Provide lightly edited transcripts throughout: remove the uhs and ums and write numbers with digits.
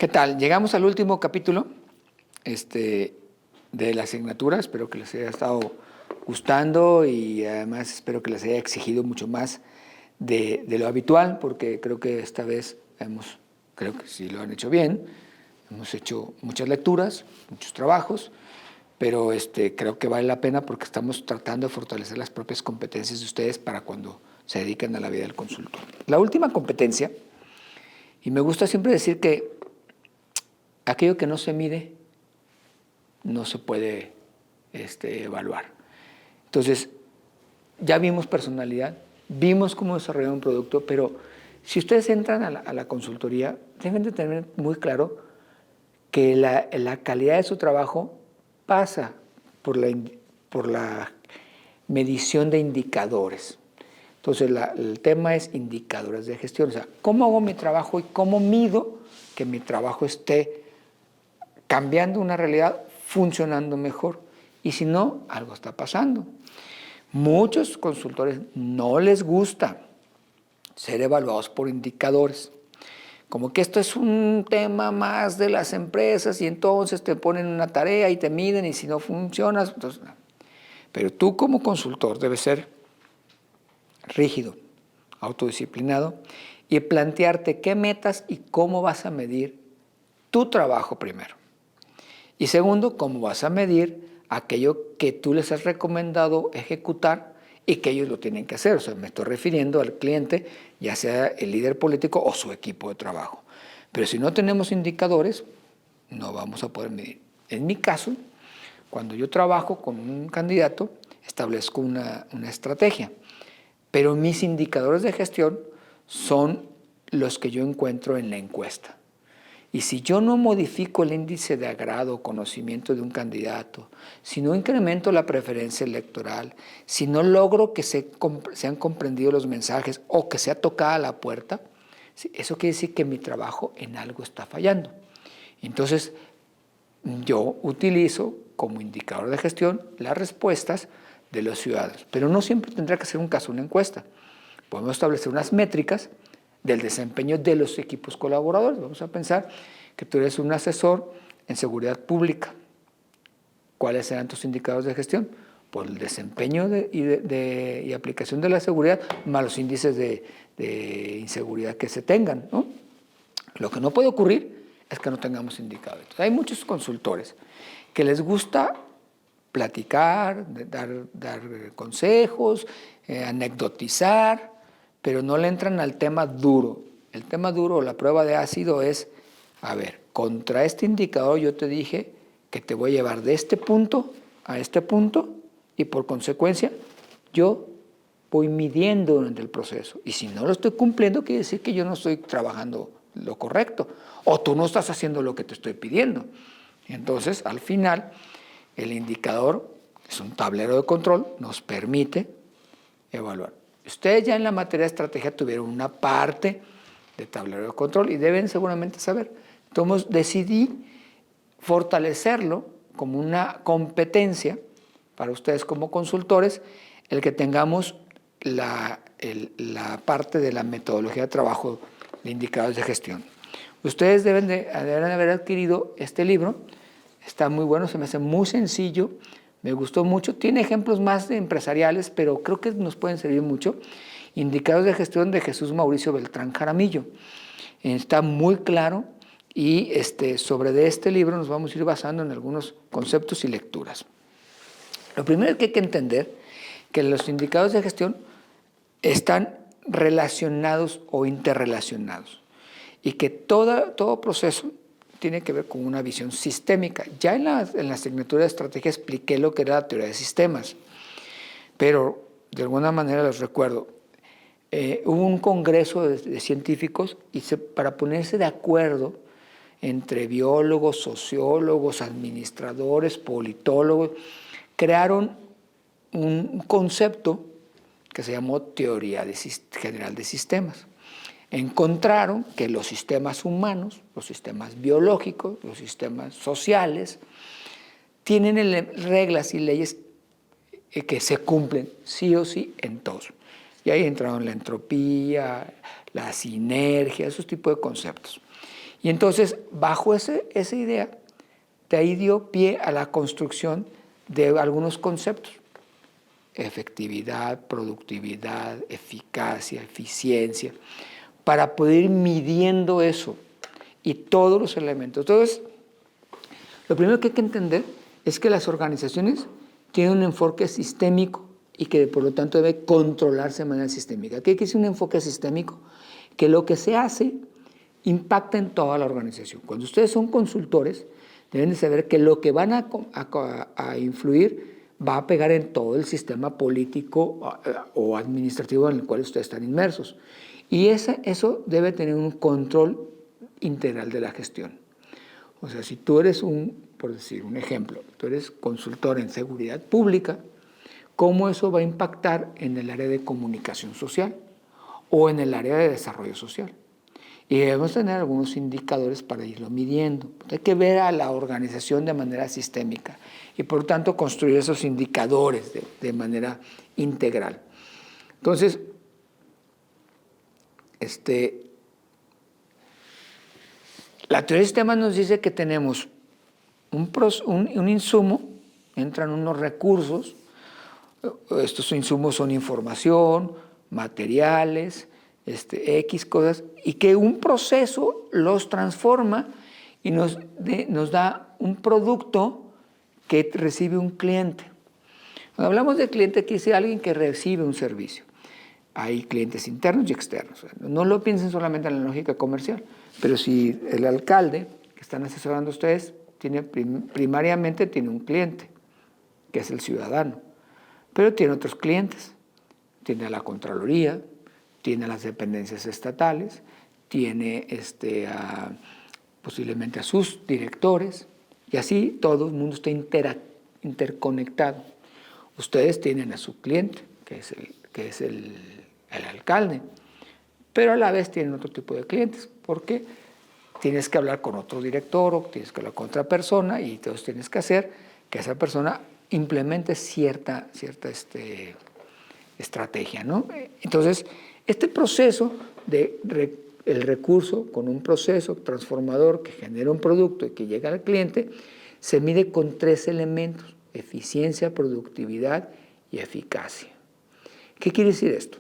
¿Qué tal? Llegamos al último capítulo de la asignatura. Espero que les haya estado gustando y además espero que les haya exigido mucho más de lo habitual, porque creo que esta vez creo que sí lo han hecho bien. Hemos hecho muchas lecturas, muchos trabajos, pero creo que vale la pena porque estamos tratando de fortalecer las propias competencias de ustedes para cuando se dediquen a la vida del consultor. La última competencia, y me gusta siempre decir que aquello que no se mide no se puede evaluar. Entonces, ya vimos personalidad, vimos cómo desarrollar un producto, pero si ustedes entran a la consultoría, deben de tener muy claro que la calidad de su trabajo pasa por la medición de indicadores. Entonces, el tema es indicadores de gestión. O sea, ¿cómo hago mi trabajo y cómo mido que mi trabajo esté cambiando una realidad, funcionando mejor? Y si no, algo está pasando. Muchos consultores no les gusta ser evaluados por indicadores. Como que esto es un tema más de las empresas y entonces te ponen una tarea y te miden y si no funcionas, entonces no. Pero tú como consultor debes ser rígido, autodisciplinado y plantearte qué metas y cómo vas a medir tu trabajo primero. Y segundo, cómo vas a medir aquello que tú les has recomendado ejecutar y que ellos lo tienen que hacer. O sea, me estoy refiriendo al cliente, ya sea el líder político o su equipo de trabajo. Pero si no tenemos indicadores, no vamos a poder medir. En mi caso, cuando yo trabajo con un candidato, establezco una estrategia. Pero mis indicadores de gestión son los que yo encuentro en la encuesta. Y si yo no modifico el índice de agrado o conocimiento de un candidato, si no incremento la preferencia electoral, si no logro que sean comprendidos los mensajes o que sea tocada la puerta, eso quiere decir que mi trabajo en algo está fallando. Entonces, yo utilizo como indicador de gestión las respuestas de los ciudadanos, pero no siempre tendrá que ser un caso una encuesta. Podemos establecer unas métricas del desempeño de los equipos colaboradores. Vamos a pensar que tú eres un asesor en seguridad pública. ¿Cuáles serán tus indicadores de gestión? Por el desempeño y aplicación de la seguridad, más los índices de inseguridad que se tengan, ¿no? Lo que no puede ocurrir es que no tengamos indicadores. Hay muchos consultores que les gusta platicar, dar consejos, anecdotizar, pero no le entran al tema duro. El tema duro, la prueba de ácido es, a ver, contra este indicador yo te dije que te voy a llevar de este punto a este punto y por consecuencia yo voy midiendo durante el proceso. Y si no lo estoy cumpliendo, quiere decir que yo no estoy trabajando lo correcto o tú no estás haciendo lo que te estoy pidiendo. Entonces, al final, el indicador es un tablero de control, nos permite evaluar. Ustedes ya en la materia de estrategia tuvieron una parte de tablero de control y deben seguramente saber. Entonces decidí fortalecerlo como una competencia para ustedes como consultores, el que tengamos la parte de la metodología de trabajo de indicadores de gestión. Ustedes deben haber adquirido este libro, está muy bueno, se me hace muy sencillo, me gustó mucho, tiene ejemplos más empresariales, pero creo que nos pueden servir mucho. Indicadores de gestión de Jesús Mauricio Beltrán Jaramillo. Está muy claro y sobre este libro nos vamos a ir basando en algunos conceptos y lecturas. Lo primero que hay que entender que los indicadores de gestión están relacionados o interrelacionados y que todo proceso tiene que ver con una visión sistémica. Ya en la asignatura de estrategia expliqué lo que era la teoría de sistemas, pero de alguna manera les recuerdo, hubo un congreso de científicos y para ponerse de acuerdo entre biólogos, sociólogos, administradores, politólogos, crearon un concepto que se llamó teoría general de sistemas. Encontraron que los sistemas humanos, los sistemas biológicos, los sistemas sociales, tienen reglas y leyes que se cumplen sí o sí en todos. Y ahí entraron la entropía, la sinergia, esos tipos de conceptos. Y entonces, bajo esa idea, de ahí dio pie a la construcción de algunos conceptos: efectividad, productividad, eficacia, eficiencia, para poder ir midiendo eso y todos los elementos. Entonces, lo primero que hay que entender es que las organizaciones tienen un enfoque sistémico y que por lo tanto debe controlarse de manera sistémica. ¿Qué quiere decir un enfoque sistémico? Que lo que se hace impacta en toda la organización. Cuando ustedes son consultores, deben de saber que lo que van a influir va a pegar en todo el sistema político o administrativo en el cual ustedes están inmersos. Y eso debe tener un control integral de la gestión. O sea, si tú eres por decir un ejemplo, tú eres consultor en seguridad pública, ¿cómo eso va a impactar en el área de comunicación social o en el área de desarrollo social? Y debemos tener algunos indicadores para irlo midiendo. Hay que ver a la organización de manera sistémica y por tanto construir esos indicadores de manera integral. Entonces, la teoría de sistemas nos dice que tenemos un insumo, entran unos recursos, estos insumos son información, materiales, X cosas, y que un proceso los transforma y nos da un producto que recibe un cliente. Cuando hablamos de cliente, quiere decir alguien que recibe un servicio. Hay clientes internos y externos. No lo piensen solamente en la lógica comercial, pero si el alcalde que están asesorando a ustedes primariamente tiene un cliente, que es el ciudadano, pero tiene otros clientes. Tiene a la Contraloría, tiene a las dependencias estatales, tiene posiblemente a sus directores, y así todo el mundo está interconectado. Ustedes tienen a su cliente, que es el alcalde, pero a la vez tienen otro tipo de clientes, porque tienes que hablar con otro director o tienes que hablar con otra persona y entonces tienes que hacer que esa persona implemente cierta estrategia, ¿no? Entonces, este proceso el recurso con un proceso transformador que genera un producto y que llega al cliente, se mide con 3 elementos: eficiencia, productividad y eficacia. ¿Qué quiere decir esto?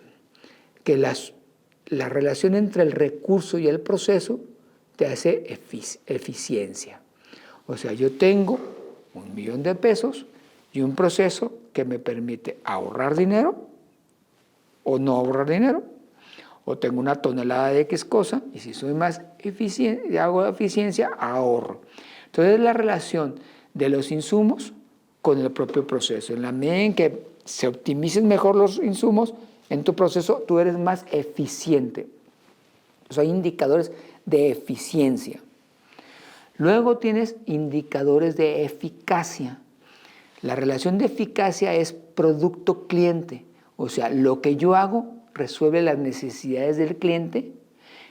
Que la relación entre el recurso y el proceso te hace eficiencia. O sea, yo tengo $1,000,000 de pesos y un proceso que me permite ahorrar dinero o no ahorrar dinero, o tengo una tonelada de X cosa y si soy más eficiente, hago eficiencia, ahorro. Entonces, la relación de los insumos con el propio proceso. En la medida en que se optimicen mejor los insumos, en tu proceso tú eres más eficiente. O sea, hay indicadores de eficiencia. Luego tienes indicadores de eficacia. La relación de eficacia es producto-cliente. O sea, lo que yo hago resuelve las necesidades del cliente.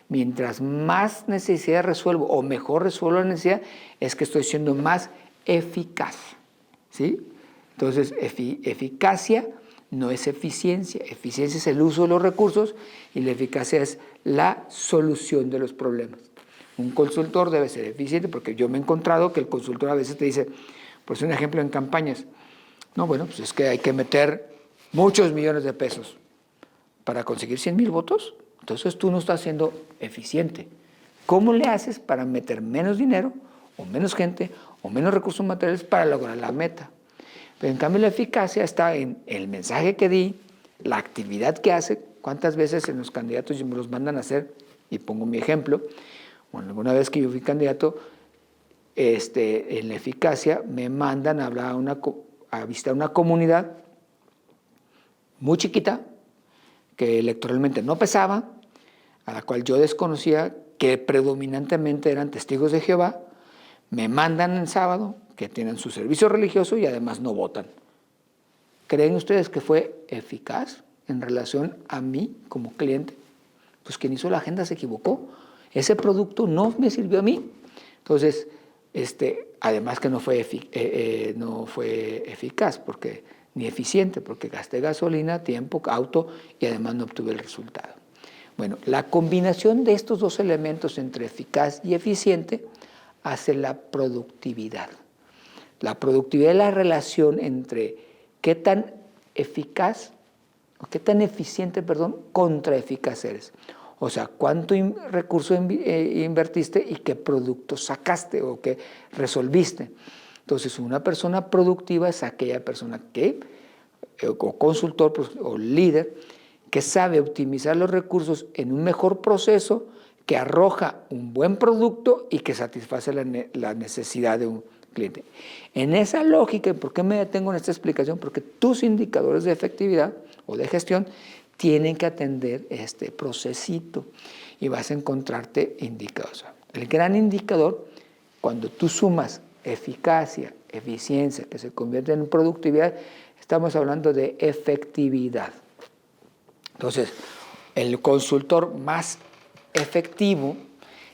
Mientras más necesidades resuelvo o mejor resuelvo la necesidad, es que estoy siendo más eficaz. ¿Sí? Entonces, eficacia no es eficiencia. Eficiencia es el uso de los recursos y la eficacia es la solución de los problemas. Un consultor debe ser eficiente porque yo me he encontrado que el consultor a veces te dice, pues un ejemplo en campañas, no, bueno, pues es que hay que meter muchos millones de pesos para conseguir 100,000 votos. Entonces tú no estás siendo eficiente. ¿Cómo le haces para meter menos dinero o menos gente o menos recursos materiales para lograr la meta? Pero en cambio la eficacia está en el mensaje que di, la actividad que hace. ¿Cuántas veces en los candidatos me los mandan a hacer? Y pongo mi ejemplo. Bueno, alguna vez que yo fui candidato, en la eficacia me mandan a hablar a visitar una comunidad muy chiquita, que electoralmente no pesaba, a la cual yo desconocía, que predominantemente eran testigos de Jehová. Me mandan el sábado, que tienen su servicio religioso y además no votan. ¿Creen ustedes que fue eficaz en relación a mí como cliente? Pues quien hizo la agenda se equivocó. Ese producto no me sirvió a mí. Entonces, además que no fue eficaz, ni eficiente, porque gasté gasolina, tiempo, auto y además no obtuve el resultado. Bueno, la combinación de estos dos elementos entre eficaz y eficiente hace la productividad. La productividad es la relación entre qué tan eficaz, o qué tan eficiente, contra eficaz eres. O sea, cuánto recurso invertiste y qué producto sacaste o qué resolviste. Entonces, una persona productiva es aquella persona que, o consultor o líder, que sabe optimizar los recursos en un mejor proceso, que arroja un buen producto y que satisface la necesidad de un cliente. En esa lógica, ¿por qué me detengo en esta explicación? Porque tus indicadores de efectividad o de gestión tienen que atender este procesito y vas a encontrarte indicadores. El gran indicador, cuando tú sumas eficacia, eficiencia, que se convierte en productividad, estamos hablando de efectividad. Entonces, el consultor más efectivo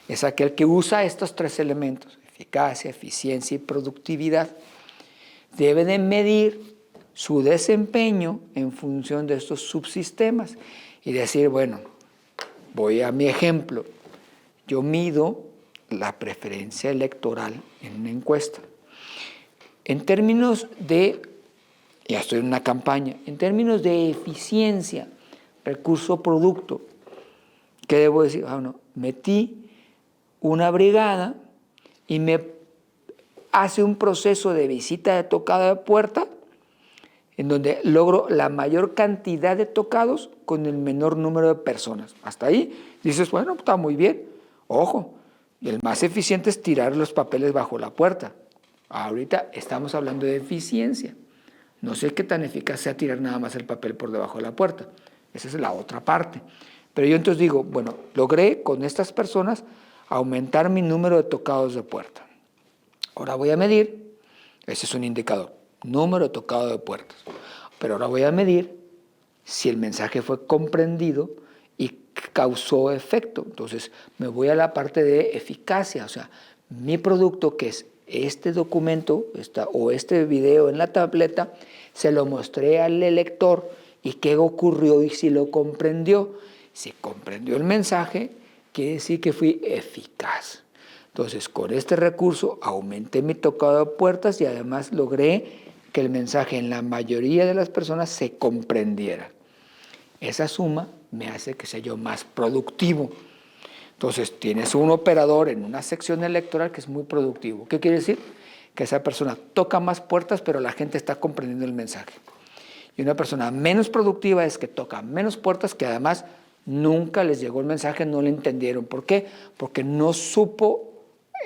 es aquel que usa estos tres elementos, eficacia, eficiencia y productividad. Debe de medir su desempeño en función de estos subsistemas y decir, bueno, voy a mi ejemplo, yo mido la preferencia electoral en una encuesta. En términos de, ya estoy en una campaña, en términos de eficiencia, recurso-producto, ¿qué debo decir? Bueno, metí una brigada y me hace un proceso de visita de tocada de puerta en donde logro la mayor cantidad de tocados con el menor número de personas. Hasta ahí dices, bueno, está muy bien. Ojo, y el más eficiente es tirar los papeles bajo la puerta. Ahorita estamos hablando de eficiencia. No sé qué tan eficaz sea tirar nada más el papel por debajo de la puerta. Esa es la otra parte. Pero yo entonces digo, bueno, logré con estas personas aumentar mi número de tocados de puerta. Ahora voy a medir, ese es un indicador, número de tocado de puertas. Pero ahora voy a medir si el mensaje fue comprendido y causó efecto. Entonces me voy a la parte de eficacia, o sea, mi producto, que es este documento o este video en la tableta, se lo mostré al lector y qué ocurrió y si lo comprendió. Si comprendió el mensaje, quiere decir que fui eficaz. Entonces, con este recurso aumenté mi tocado de puertas y además logré que el mensaje en la mayoría de las personas se comprendiera. Esa suma me hace que sea yo más productivo. Entonces, tienes un operador en una sección electoral que es muy productivo. ¿Qué quiere decir? Que esa persona toca más puertas, pero la gente está comprendiendo el mensaje. Y una persona menos productiva es que toca menos puertas, que además nunca les llegó el mensaje, no lo entendieron. ¿Por qué? Porque no supo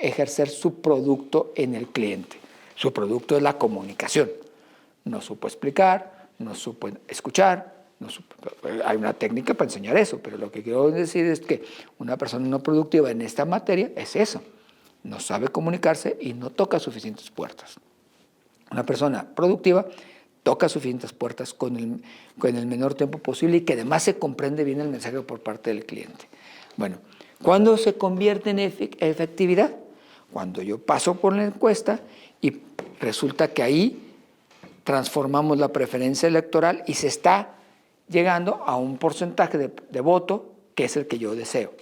ejercer su producto en el cliente. Su producto es la comunicación. No supo explicar, no supo escuchar, hay una técnica para enseñar eso, pero lo que quiero decir es que una persona no productiva en esta materia es eso. No sabe comunicarse y no toca suficientes puertas. Una persona productiva toca suficientes puertas con el menor tiempo posible y que además se comprende bien el mensaje por parte del cliente. Bueno, ¿cuándo se convierte en efectividad? Cuando yo paso por la encuesta y resulta que ahí transformamos la preferencia electoral y se está llegando a un porcentaje de voto que es el que yo deseo.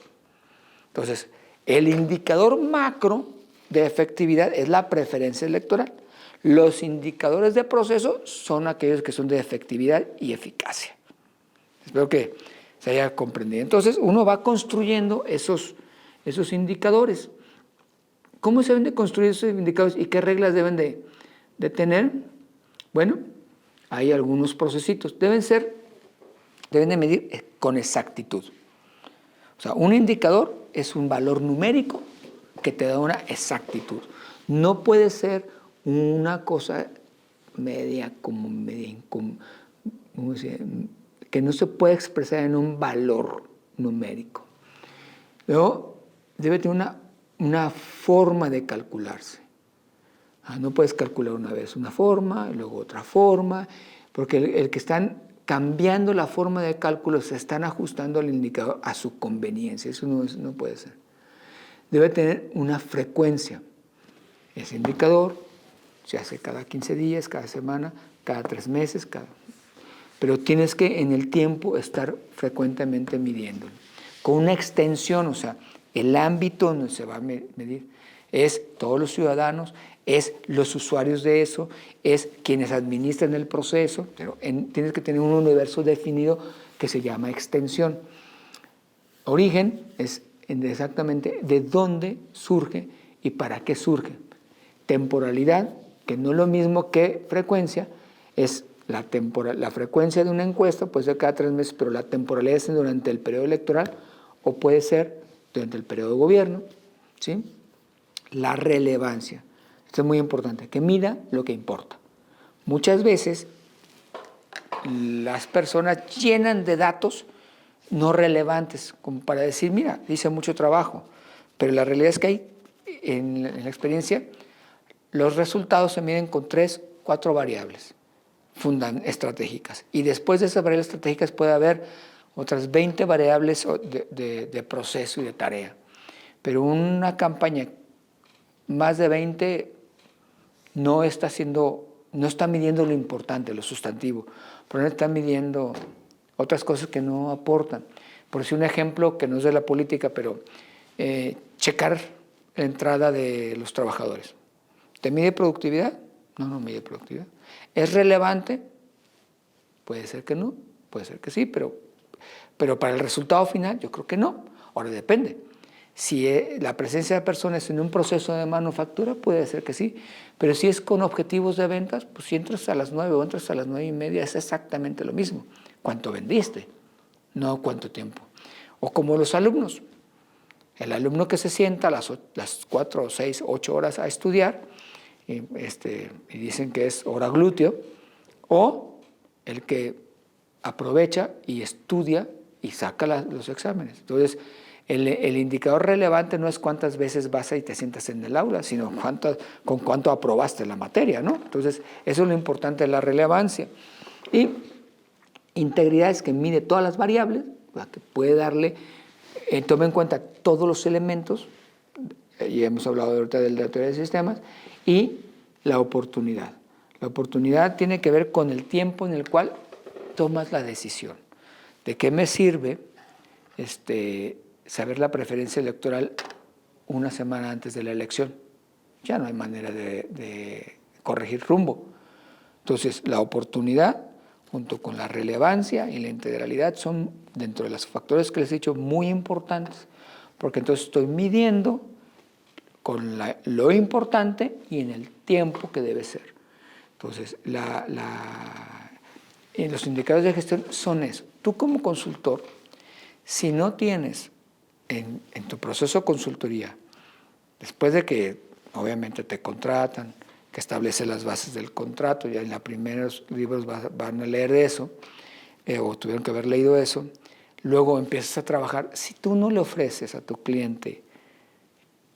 Entonces, el indicador macro de efectividad es la preferencia electoral. Los indicadores de proceso son aquellos que son de efectividad y eficacia. Espero que se haya comprendido. Entonces, uno va construyendo esos indicadores. ¿Cómo se deben de construir esos indicadores y qué reglas deben de tener? Bueno, hay algunos procesitos. Deben de medir con exactitud. O sea, un indicador es un valor numérico que te da una exactitud. No puede ser una cosa que no se puede expresar en un valor numérico. Luego, debe tener una forma de calcularse. No puedes calcular una vez una forma, y luego otra forma, porque el que están cambiando la forma de cálculo se están ajustando al indicador a su conveniencia. Eso no puede ser. Debe tener una frecuencia. Ese indicador se hace cada 15 días, cada semana, cada 3 meses, pero tienes que en el tiempo estar frecuentemente midiéndolo. con una extensión, o sea, el ámbito donde se va a medir es todos los ciudadanos, es los usuarios de eso, es quienes administran el proceso, pero tienes que tener un universo definido que se llama extensión. Origen es exactamente de dónde surge y para qué surge. Temporalidad, que no es lo mismo que frecuencia, es la frecuencia de una encuesta, puede ser cada 3 meses, pero la temporalidad es durante el periodo electoral o puede ser durante el periodo de gobierno, ¿sí? La relevancia, esto es muy importante, que mida lo que importa. Muchas veces las personas llenan de datos no relevantes, como para decir, mira, hice mucho trabajo, pero la realidad es que hay, en la experiencia, los resultados se miden con 3, 4 variables estratégicas. Y después de esas variables estratégicas puede haber otras 20 variables de proceso y de tarea. Pero una campaña más de 20 no está midiendo lo importante, lo sustantivo, pero no está midiendo otras cosas que no aportan. Por decir un ejemplo que no es de la política, pero checar la entrada de los trabajadores. ¿Te mide productividad? No, no mide productividad. ¿Es relevante? Puede ser que no, puede ser que sí, pero para el resultado final yo creo que no. Ahora depende. Si la presencia de personas en un proceso de manufactura, puede ser que sí, pero si es con objetivos de ventas, pues si entras a las 9 o entras a las 9:30 es exactamente lo mismo. ¿Cuánto vendiste? No cuánto tiempo. O como los alumnos. El alumno que se sienta a las 4, 6, 8 horas a estudiar y dicen que es hora glúteo, o el que aprovecha y estudia y saca los exámenes. Entonces, el indicador relevante no es cuántas veces vas y te sientas en el aula, sino con cuánto aprobaste la materia, ¿no? Entonces, eso es lo importante de la relevancia. Y integridad es que mide todas las variables, que puede darle, toma en cuenta todos los elementos, ya hemos hablado ahorita de la teoría de sistemas, y la oportunidad. La oportunidad tiene que ver con el tiempo en el cual tomas la decisión. ¿De qué me sirve saber la preferencia electoral una semana antes de la elección? Ya no hay manera de corregir rumbo. Entonces, la oportunidad junto con la relevancia y la integralidad son, dentro de los factores que les he dicho, muy importantes, porque entonces estoy midiendo con lo importante y en el tiempo que debe ser. Entonces, los indicadores de gestión son eso. Tú como consultor, si no tienes en tu proceso de consultoría, después de que obviamente te contratan, que establece las bases del contrato, ya en los primeros libros van a leer de eso, o tuvieron que haber leído eso, luego empiezas a trabajar. Si tú no le ofreces a tu cliente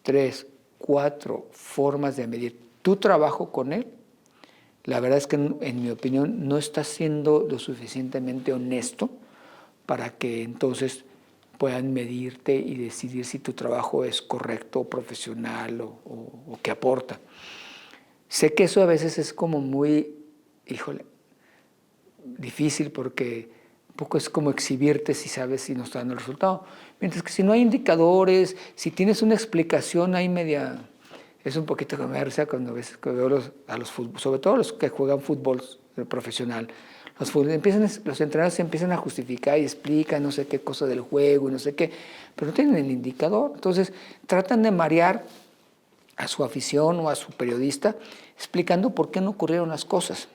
3, 4 formas de medir tu trabajo con él, la verdad es que, en mi opinión, no estás siendo lo suficientemente honesto para que entonces puedan medirte y decidir si tu trabajo es correcto, profesional o qué aporta. Sé que eso a veces es como muy, difícil, porque un poco es como exhibirte si sabes si no está dando el resultado. Mientras que si no hay indicadores, si tienes una explicación ahí media, es un poquito que me da risa cuando veo sobre todo los que juegan fútbol profesional. Los entrenadores se empiezan a justificar y explican no sé qué cosa del juego y no sé qué, pero no tienen el indicador. Entonces tratan de marear a su afición o a su periodista explicando por qué no ocurrieron las cosas.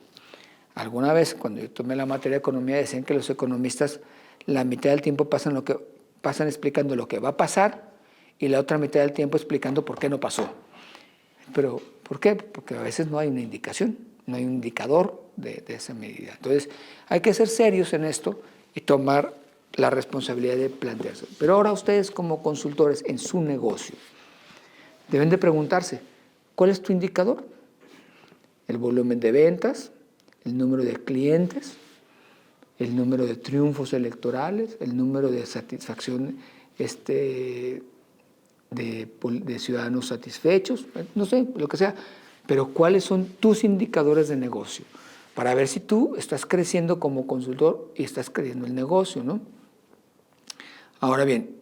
Alguna vez, cuando yo tomé la materia de economía, decían que los economistas la mitad del tiempo pasan explicando lo que va a pasar y la otra mitad del tiempo explicando por qué no pasó. Pero, ¿por qué? Porque a veces no hay una indicación, no hay un indicador de esa medida. Entonces, hay que ser serios en esto y tomar la responsabilidad de plantearse. Pero ahora ustedes, como consultores en su negocio, deben de preguntarse, ¿cuál es tu indicador? ¿El volumen de ventas? ¿El número de clientes? ¿El número de triunfos electorales? ¿El número de satisfacción de ciudadanos satisfechos? No sé, lo que sea. Pero ¿cuáles son tus indicadores de negocio? Para ver si tú estás creciendo como consultor y estás creciendo el negocio, ¿no? Ahora bien,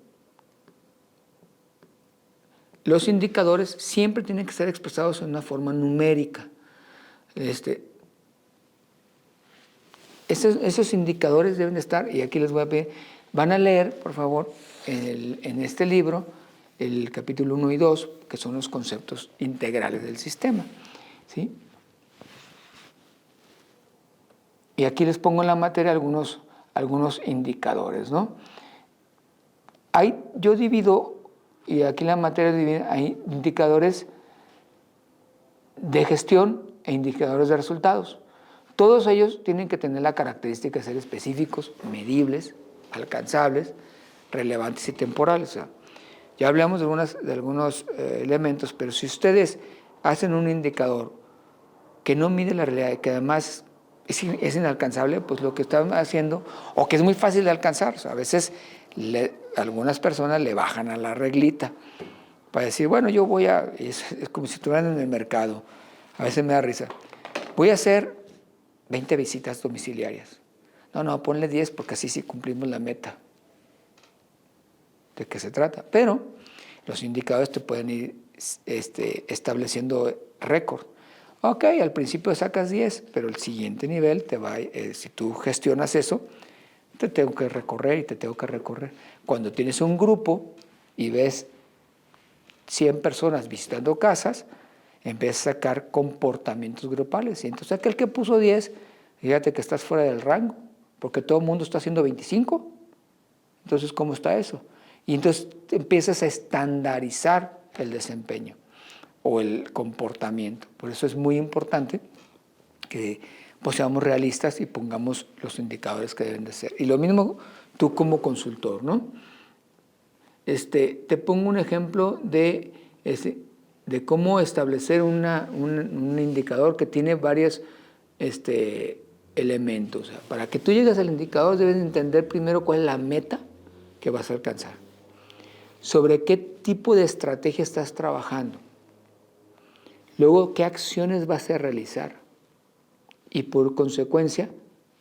los indicadores siempre tienen que ser expresados en una forma numérica. Esos indicadores deben estar, y aquí les voy a pedir, van a leer, por favor, en este libro, el capítulo 1 y 2, que son los conceptos integrales del sistema, ¿sí? Y aquí les pongo en la materia algunos indicadores, ¿no? Yo divido, y aquí en la materia hay indicadores de gestión e indicadores de resultados. Todos ellos tienen que tener la característica de ser específicos, medibles, alcanzables, relevantes y temporales. O sea, ya hablamos de algunos elementos, pero si ustedes hacen un indicador que no mide la realidad y que además es inalcanzable, pues lo que están haciendo, o que es muy fácil de alcanzar, o sea, a veces algunas personas le bajan a la reglita para decir, bueno, yo voy a, es como si estuvieran en el mercado, a veces me da risa, voy a hacer 20 visitas domiciliarias. No, ponle 10 porque así sí cumplimos la meta. ¿De qué se trata? Pero los indicadores te pueden ir estableciendo récord. Ok, al principio sacas 10, pero el siguiente nivel te va, si tú gestionas eso, te tengo que recorrer y te tengo que recorrer. Cuando tienes un grupo y ves 100 personas visitando casas, empiezas a sacar comportamientos grupales. Y entonces aquel que puso 10, fíjate que estás fuera del rango, porque todo el mundo está haciendo 25. Entonces, ¿cómo está eso? Y entonces empiezas a estandarizar el desempeño o el comportamiento. Por eso es muy importante que pues, seamos realistas y pongamos los indicadores que deben de ser. Y lo mismo tú como consultor, ¿no? Te pongo un ejemplo de cómo establecer un indicador que tiene varios elementos. O sea, para que tú llegues al indicador debes entender primero cuál es la meta que vas a alcanzar. Sobre qué tipo de estrategia estás trabajando. Luego, qué acciones vas a realizar. Y por consecuencia,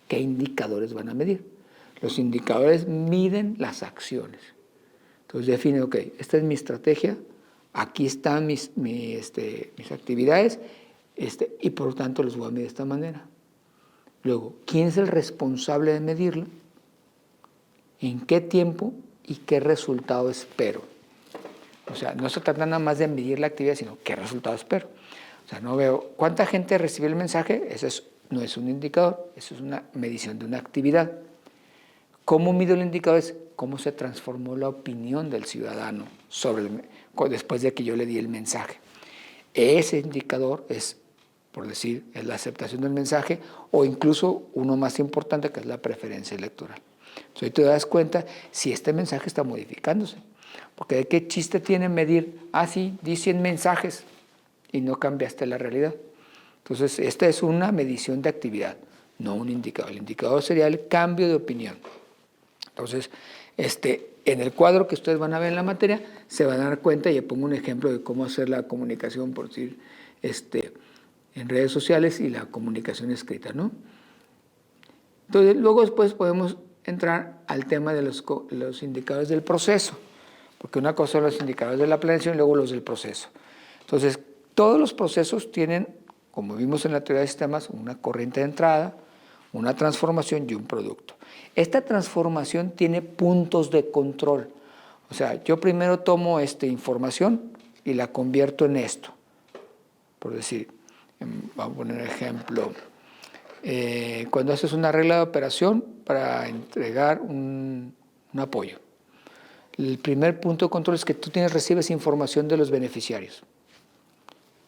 qué indicadores van a medir. Los indicadores miden las acciones. Entonces define, ok, esta es mi estrategia, aquí están mis actividades, y por lo tanto los voy a medir de esta manera. Luego, ¿quién es el responsable de medirlo? ¿En qué tiempo y qué resultado espero? O sea, no se trata nada más de medir la actividad, sino qué resultado espero. O sea, no veo cuánta gente recibe el mensaje, no es un indicador, eso es una medición de una actividad. ¿Cómo mido el indicador? Es cómo se transformó la opinión del ciudadano después de que yo le di el mensaje. Ese indicador es, por decir, es la aceptación del mensaje o incluso uno más importante que es la preferencia electoral. Entonces ahí te das cuenta si este mensaje está modificándose. Porque ¿de qué chiste tiene medir? Sí, di 100 mensajes y no cambiaste la realidad. Entonces esta es una medición de actividad, no un indicador. El indicador sería el cambio de opinión. Entonces, en el cuadro que ustedes van a ver en la materia, se van a dar cuenta, y yo pongo un ejemplo de cómo hacer la comunicación, por decir, en redes sociales y la comunicación escrita, ¿no? Entonces, luego después podemos entrar al tema de los indicadores del proceso, porque una cosa son los indicadores de la planeación y luego los del proceso. Entonces, todos los procesos tienen, como vimos en la teoría de sistemas, una corriente de entrada, una transformación y un producto. Esta transformación tiene puntos de control. O sea, yo primero tomo esta información y la convierto en esto. Por decir, vamos a poner ejemplo, cuando haces una regla de operación para entregar un apoyo. El primer punto de control es que tú recibes información de los beneficiarios.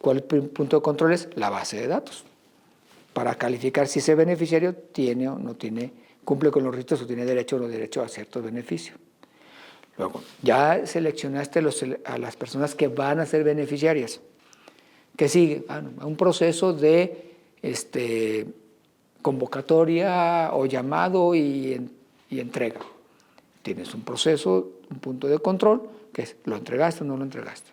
¿Cuál es el punto de control? Es la base de datos. Para calificar si ese beneficiario tiene o no tiene, cumple con los requisitos o tiene derecho o no derecho a ciertos beneficios. Luego, ya seleccionaste a las personas que van a ser beneficiarias. ¿Qué sigue? Un proceso de convocatoria o llamado y entrega. Tienes un proceso, un punto de control, que es ¿lo entregaste o no lo entregaste?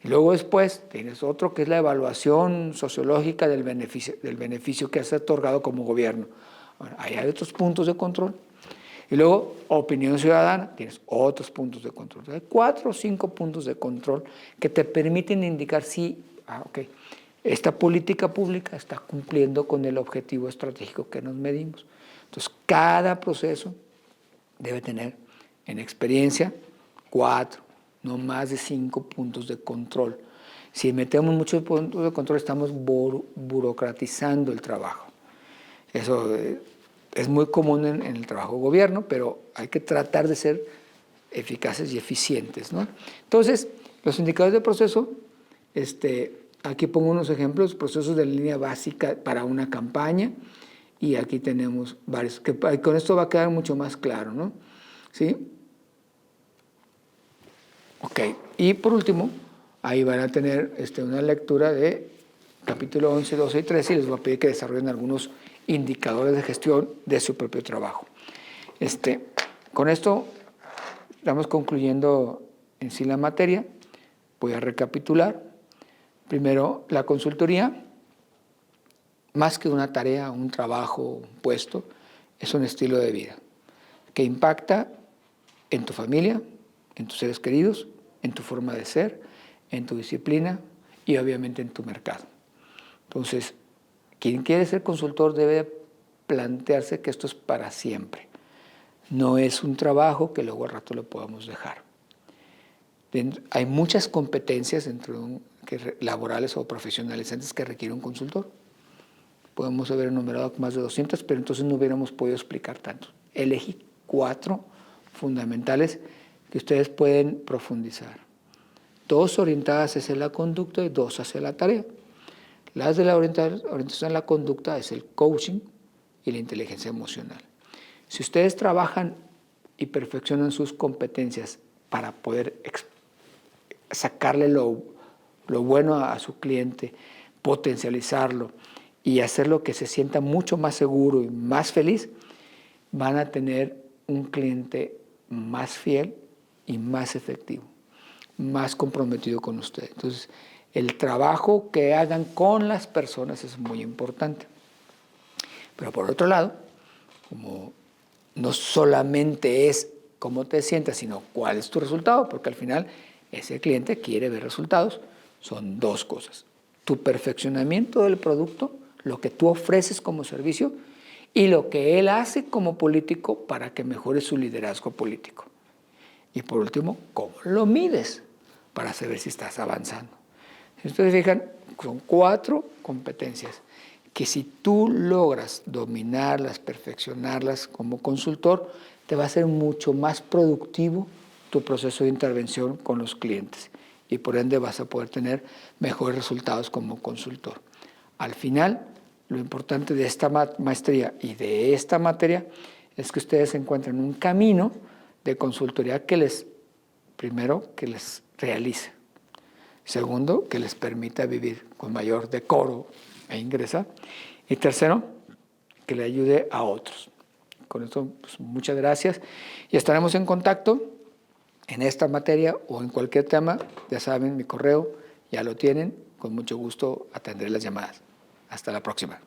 Y luego después tienes otro que es la evaluación sociológica del beneficio que has otorgado como gobierno. Bueno, ahí hay otros puntos de control. Y luego, opinión ciudadana, tienes otros puntos de control. Hay 4 o 5 puntos de control que te permiten indicar si, esta política pública está cumpliendo con el objetivo estratégico que nos medimos. Entonces, cada proceso debe tener en experiencia 4, no más de 5 puntos de control. Si metemos muchos puntos de control, estamos burocratizando el trabajo. Eso es muy común en el trabajo de gobierno, pero hay que tratar de ser eficaces y eficientes, ¿no? Entonces, los indicadores de proceso, aquí pongo unos ejemplos, procesos de línea básica para una campaña, y aquí tenemos varios, que con esto va a quedar mucho más claro, ¿no? ¿Sí? Ok, y por último, ahí van a tener una lectura de capítulo 11, 12 y 13, y les voy a pedir que desarrollen algunos indicadores de gestión de su propio trabajo. Con esto estamos concluyendo en sí la materia. Voy a recapitular. Primero, la consultoría, más que una tarea, un trabajo, un puesto, es un estilo de vida que impacta en tu familia, en tus seres queridos, en tu forma de ser, en tu disciplina y obviamente en tu mercado. Entonces, quien quiere ser consultor debe plantearse que esto es para siempre. No es un trabajo que luego al rato lo podamos dejar. Hay muchas competencias laborales o profesionales antes que requiere un consultor. Podemos haber enumerado más de 200, pero entonces no hubiéramos podido explicar tanto. Elegí 4 fundamentales que ustedes pueden profundizar. 2 orientadas hacia la conducta y 2 hacia la tarea. Las de la orientación a la conducta es el coaching y la inteligencia emocional. Si ustedes trabajan y perfeccionan sus competencias para poder sacarle lo bueno a su cliente, potencializarlo y hacerlo que se sienta mucho más seguro y más feliz, van a tener un cliente más fiel y más efectivo, más comprometido con usted. Entonces, el trabajo que hagan con las personas es muy importante. Pero por otro lado, como no solamente es cómo te sientas, sino cuál es tu resultado, porque al final ese cliente quiere ver resultados, son 2 cosas. Tu perfeccionamiento del producto, lo que tú ofreces como servicio, y lo que él hace como político para que mejore su liderazgo político. Y por último, cómo lo mides para saber si estás avanzando. Si ustedes fijan, son 4 competencias que si tú logras dominarlas, perfeccionarlas como consultor, te va a ser mucho más productivo tu proceso de intervención con los clientes y por ende vas a poder tener mejores resultados como consultor. Al final, lo importante de esta maestría y de esta materia es que ustedes encuentren un camino de consultoría primero, que les realice. Segundo, que les permita vivir con mayor decoro e ingresar. Y tercero, que le ayude a otros. Con esto, pues, muchas gracias. Y estaremos en contacto en esta materia o en cualquier tema. Ya saben, mi correo ya lo tienen. Con mucho gusto atenderé las llamadas. Hasta la próxima.